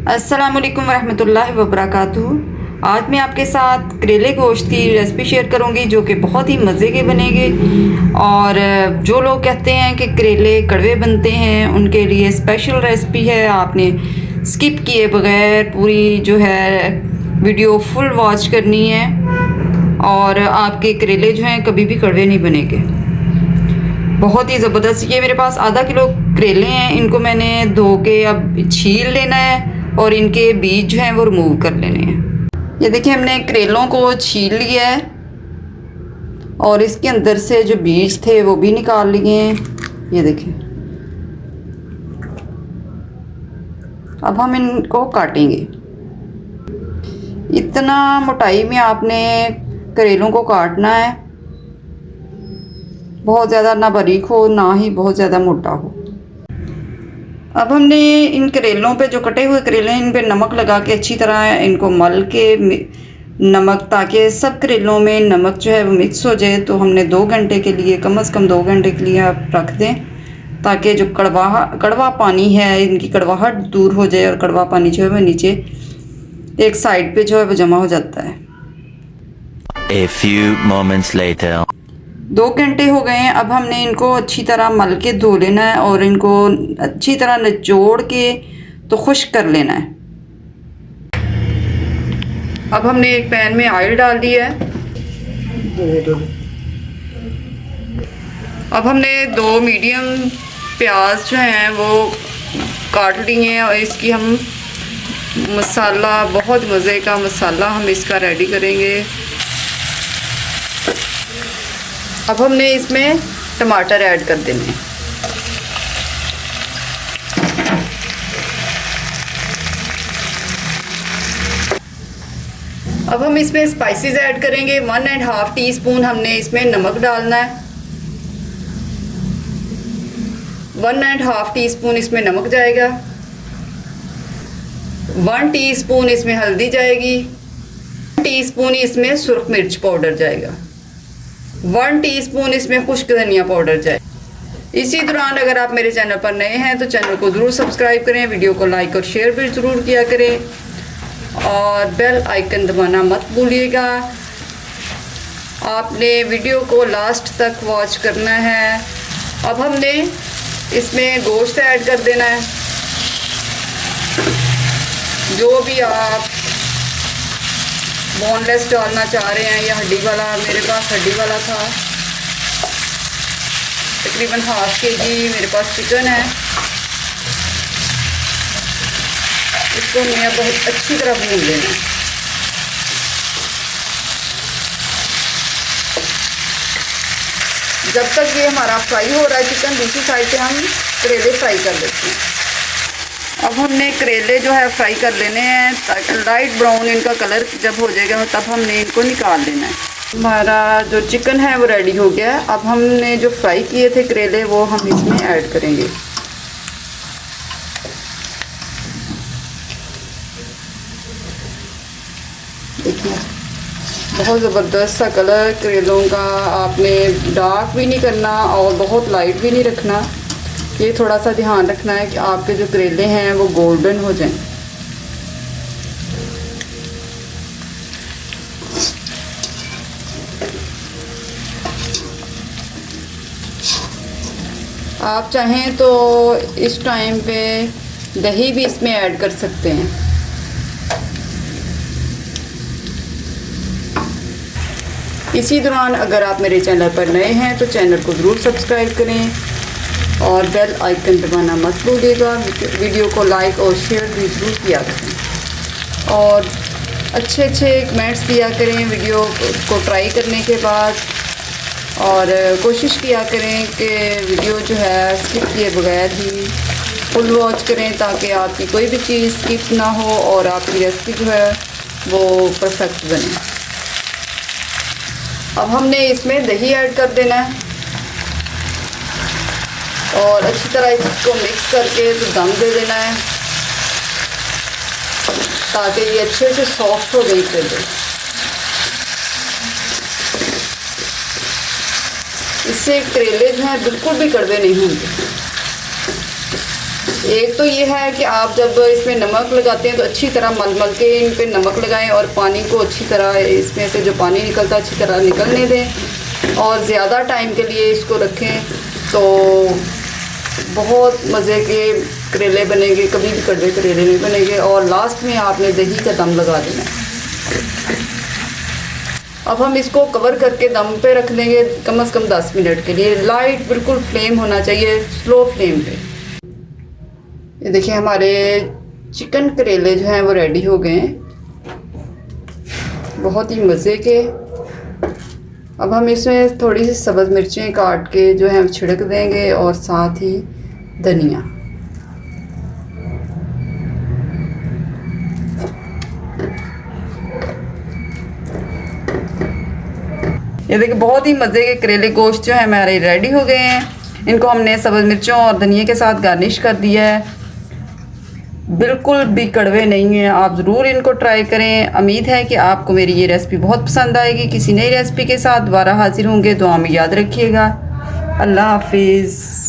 अस्सलाम वालेकुम वरहमतुल्लाहि वबरकातुहू। आज मैं आपके साथ करेले गोश्त की रेसिपी शेयर करूंगी जो कि बहुत ही मज़े के बनेंगे। और जो लोग कहते हैं कि करेले कड़वे बनते हैं उनके लिए स्पेशल रेसिपी है। आपने स्किप किए बगैर पूरी जो है वीडियो फुल वॉच करनी है और आपके करेले जो हैं कभी भी कड़वे नहीं बनेंगे। बहुत ही ज़बरदस्त। ये मेरे पास आधा किलो करेले हैं, इनको मैंने धो के अब छील लेना है और इनके बीज जो हैं वो रिमूव कर लेने हैं। ये देखिए हमने करेलों को छील लिया है और इसके अंदर से जो बीज थे वो भी निकाल लिए हैं। ये देखिए, अब हम इनको काटेंगे। इतना मोटाई में आपने करेलों को काटना है, बहुत ज़्यादा ना बारीक हो ना ही बहुत ज़्यादा मोटा हो। अब हमने इन करेलों पे, जो कटे हुए करेले हैं, इन पे नमक लगा के अच्छी तरह इनको मल के नमक, ताकि सब करेलों में नमक जो है वो मिक्स हो जाए। तो हमने 2 घंटे के लिए, कम से कम 2 घंटे के लिए आप रख दें ताकि जो कड़वा पानी है, इनकी कड़वाहट दूर हो जाए और कड़वा पानी जो है वो नीचे एक साइड पे जो है वो जमा हो जाता है। A few moments later. 2 घंटे हो गए हैं। अब हमने इनको अच्छी तरह मल के धो लेना है और इनको अच्छी तरह निचोड़ के तो खुश्क कर लेना है। अब हमने एक पैन में ऑयल डाल दिया है। अब हमने 2 मीडियम प्याज जो हैं वो काट लिए हैं और इसकी हम मसाला, बहुत मज़े का मसाला हम इसका रेडी करेंगे। अब हमने इसमें टमाटर ऐड कर देने हैं। अब हम इसमें स्पाइसेस ऐड करेंगे। 1.5 टीस्पून हमने इसमें नमक डालना है। 1.5 टीस्पून इसमें नमक जाएगा। 1 टीस्पून इसमें हल्दी जाएगी। 1 टीस्पून इसमें सुर्ख मिर्च पाउडर जाएगा। 1 टीस्पून इसमें खुश्क धनिया पाउडर जाए। इसी दौरान अगर आप मेरे चैनल पर नए हैं तो चैनल को ज़रूर सब्सक्राइब करें, वीडियो को लाइक और शेयर भी ज़रूर किया करें और बेल आइकन दबाना मत भूलिएगा। आपने वीडियो को लास्ट तक वॉच करना है। अब हमने इसमें गोश्त ऐड कर देना है। जो भी आप बोनलेस डालना चाह रहे हैं या हड्डी वाला, मेरे पास हड्डी वाला था। तकरीबन ½ केजी मेरे पास चिकन है। इसको हमने बहुत अच्छी तरह भून लेना है। जब तक ये हमारा फ्राई हो रहा है चिकन, दूसरी साइड पे हम करेले फ्राई कर लेते हैं। अब हमने करेले जो है फ्राई कर लेने हैं ताकि लाइट ब्राउन इनका कलर जब हो जाएगा तब हमने इनको निकाल लेना है। हमारा जो चिकन है वो रेडी हो गया है। अब हमने जो फ्राई किए थे करेले वो हम इसमें ऐड करेंगे। देखिए, बहुत ज़बरदस्त सा कलर करेलों का। आपने डार्क भी नहीं करना और बहुत लाइट भी नहीं रखना। ये थोड़ा सा ध्यान रखना है कि आपके जो करेले हैं वो गोल्डन हो जाएं। आप चाहें तो इस टाइम पे दही भी इसमें ऐड कर सकते हैं। इसी दौरान अगर आप मेरे चैनल पर नए हैं तो चैनल को ज़रूर सब्सक्राइब करें और बेल आइकन दबाना मत भूलिएगा। वीडियो को लाइक और शेयर भी ज़रूर किया करें और अच्छे कमेंट्स दिया करें वीडियो को ट्राई करने के बाद। और कोशिश किया करें कि वीडियो जो है स्किप किए बगैर ही फुल वॉच करें ताकि आपकी कोई भी चीज़ स्किप ना हो और आपकी रेसिपी जो है वो परफेक्ट बने। अब हमने इसमें दही ऐड कर देना है और अच्छी तरह इसको मिक्स करके तो दम दे देना है ताकि ये अच्छे से सॉफ्ट हो गई करेले। इससे करेले जो हैं बिल्कुल भी कड़वे नहीं होंगे। एक तो ये है कि आप जब इसमें नमक लगाते हैं तो अच्छी तरह मल मल के इन पे नमक लगाएं और पानी को अच्छी तरह इसमें से जो पानी निकलता है अच्छी तरह निकलने दें और ज़्यादा टाइम के लिए इसको रखें तो बहुत मज़े के करेले बनेंगे, कभी भी कड़वे करेले नहीं बनेंगे। और लास्ट में आपने दही का दम लगा देना है। अब हम इसको कवर करके दम पे रख देंगे कम से कम 10 मिनट के लिए। लाइट बिल्कुल फ्लेम होना चाहिए, स्लो फ्लेम पे। ये देखिए हमारे चिकन करेले जो हैं वो रेडी हो गए हैं, बहुत ही मज़े के। अब हम इसमें थोड़ी सी सब्ज़ मिर्चें काट के जो है छिड़क देंगे और साथ ही धनिया। ये देखिए बहुत ही मज़े के करेले गोश्त जो है हमारे रेडी हो गए हैं। इनको हमने सब्ज़ मिर्चों और धनिया के साथ गार्निश कर दिया है। बिल्कुल भी कड़वे नहीं हैं, आप ज़रूर इनको ट्राई करें। उम्मीद है कि आपको मेरी ये रेसिपी बहुत पसंद आएगी। किसी नई रेसिपी के साथ दोबारा हाजिर होंगे, दुआ में याद रखिएगा। अल्लाह हाफिज़।